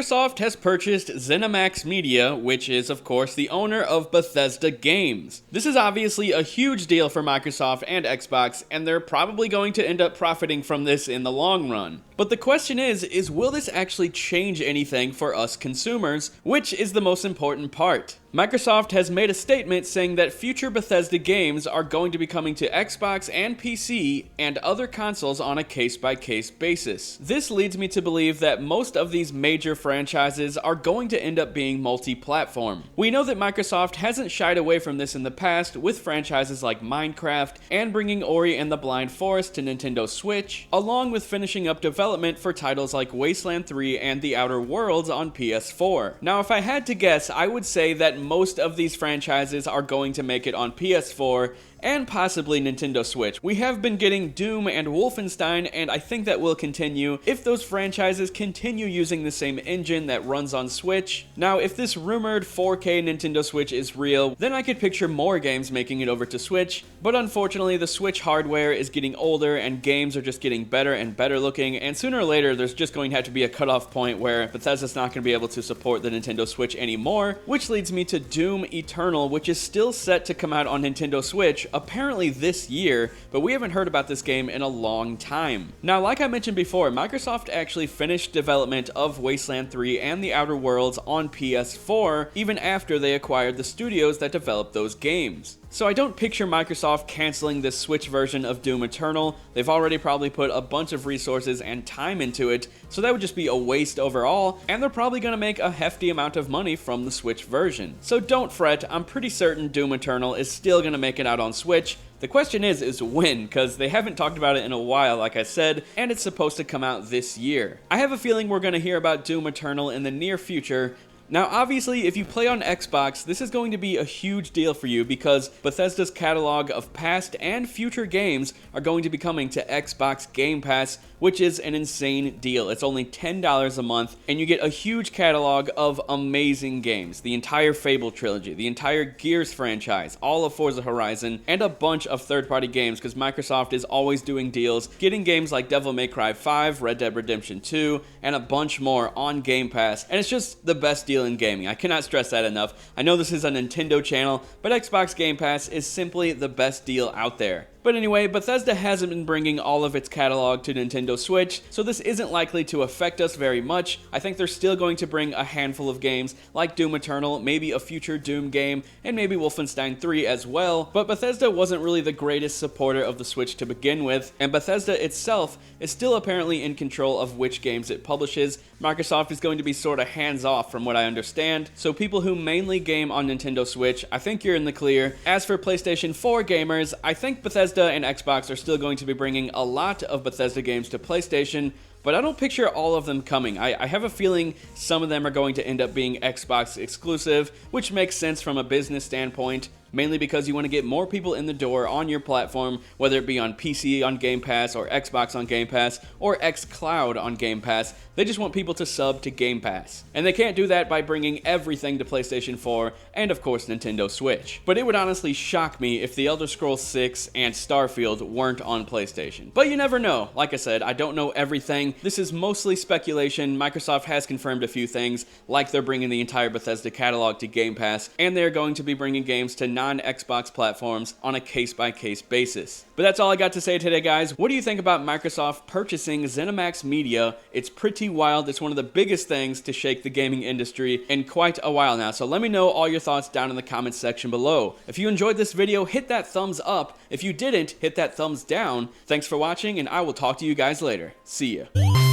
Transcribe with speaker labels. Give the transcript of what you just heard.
Speaker 1: Microsoft has purchased ZeniMax Media, which is, of course, the owner of Bethesda Games. This is obviously a huge deal for Microsoft and Xbox, and they're probably going to end up profiting from this in the long run. But the question is will this actually change anything for us consumers, which is the most important part? Microsoft has made a statement saying that future Bethesda games are going to be coming to Xbox and PC and other consoles on a case-by-case basis. This leads me to believe that most of these major franchises are going to end up being multi-platform. We know that Microsoft hasn't shied away from this in the past with franchises like Minecraft and bringing Ori and the Blind Forest to Nintendo Switch, along with finishing up development for titles like Wasteland 3 and The Outer Worlds on PS4. Now, if I had to guess, I would say that most of these franchises are going to make it on PS4 and possibly Nintendo Switch. We have been getting Doom and Wolfenstein, and I think that will continue if those franchises continue using the same engine that runs on Switch. Now, if this rumored 4K Nintendo Switch is real, then I could picture more games making it over to Switch, but unfortunately the Switch hardware is getting older and games are just getting better and better looking, and sooner or later there's just going to have to be a cutoff point where Bethesda's not going to be able to support the Nintendo Switch anymore, which leads me to Doom Eternal, which is still set to come out on Nintendo Switch, apparently this year, but we haven't heard about this game in a long time. Now, like I mentioned before, Microsoft actually finished development of Wasteland 3 and The Outer Worlds on PS4 even after they acquired the studios that developed those games. So I don't picture Microsoft canceling this Switch version of Doom Eternal. They've already probably put a bunch of resources and time into it, so that would just be a waste overall, and they're probably going to make a hefty amount of money from the Switch version. So don't fret, I'm pretty certain Doom Eternal is still going to make it out on Switch. The question is when, because they haven't talked about it in a while, like I said, and it's supposed to come out this year. I have a feeling we're going to hear about Doom Eternal in the near future. Now, obviously, if you play on Xbox, this is going to be a huge deal for you because Bethesda's catalog of past and future games are going to be coming to Xbox Game Pass, which is an insane deal. It's only $10 a month, and you get a huge catalog of amazing games. The entire Fable trilogy, the entire Gears franchise, all of Forza Horizon, and a bunch of third-party games because Microsoft is always doing deals, getting games like Devil May Cry 5, Red Dead Redemption 2, and a bunch more on Game Pass, and it's just the best deal in gaming. I cannot stress that enough. I know this is a Nintendo channel, but Xbox Game Pass is simply the best deal out there. But anyway, Bethesda hasn't been bringing all of its catalog to Nintendo Switch, so this isn't likely to affect us very much. I think they're still going to bring a handful of games like Doom Eternal, maybe a future Doom game, and maybe Wolfenstein 3 as well, but Bethesda wasn't really the greatest supporter of the Switch to begin with, and Bethesda itself is still apparently in control of which games it publishes. Microsoft is going to be sort of hands-off from what I understand, so people who mainly game on Nintendo Switch, I think you're in the clear. As for PlayStation 4 gamers, I think Bethesda and Xbox are still going to be bringing a lot of Bethesda games to PlayStation, but I don't picture all of them coming. I have a feeling some of them are going to end up being Xbox exclusive, which makes sense from a business standpoint, mainly because you want to get more people in the door on your platform, whether it be on PC on Game Pass, or Xbox on Game Pass, or xCloud on Game Pass. They just want people to sub to Game Pass. And they can't do that by bringing everything to PlayStation 4, and of course Nintendo Switch. But it would honestly shock me if The Elder Scrolls 6 and Starfield weren't on PlayStation. But you never know. Like I said, I don't know everything. This is mostly speculation. Microsoft has confirmed a few things, like they're bringing the entire Bethesda catalog to Game Pass, and they're going to be bringing games to non-Xbox platforms on a case-by-case basis. But that's all I got to say today, guys. What do you think about Microsoft purchasing ZeniMax Media? It's pretty wild. It's one of the biggest things to shake the gaming industry in quite a while now. So let me know all your thoughts down in the comments section below. If you enjoyed this video, hit that thumbs up. If you didn't, hit that thumbs down. Thanks for watching, and I will talk to you guys later. See ya.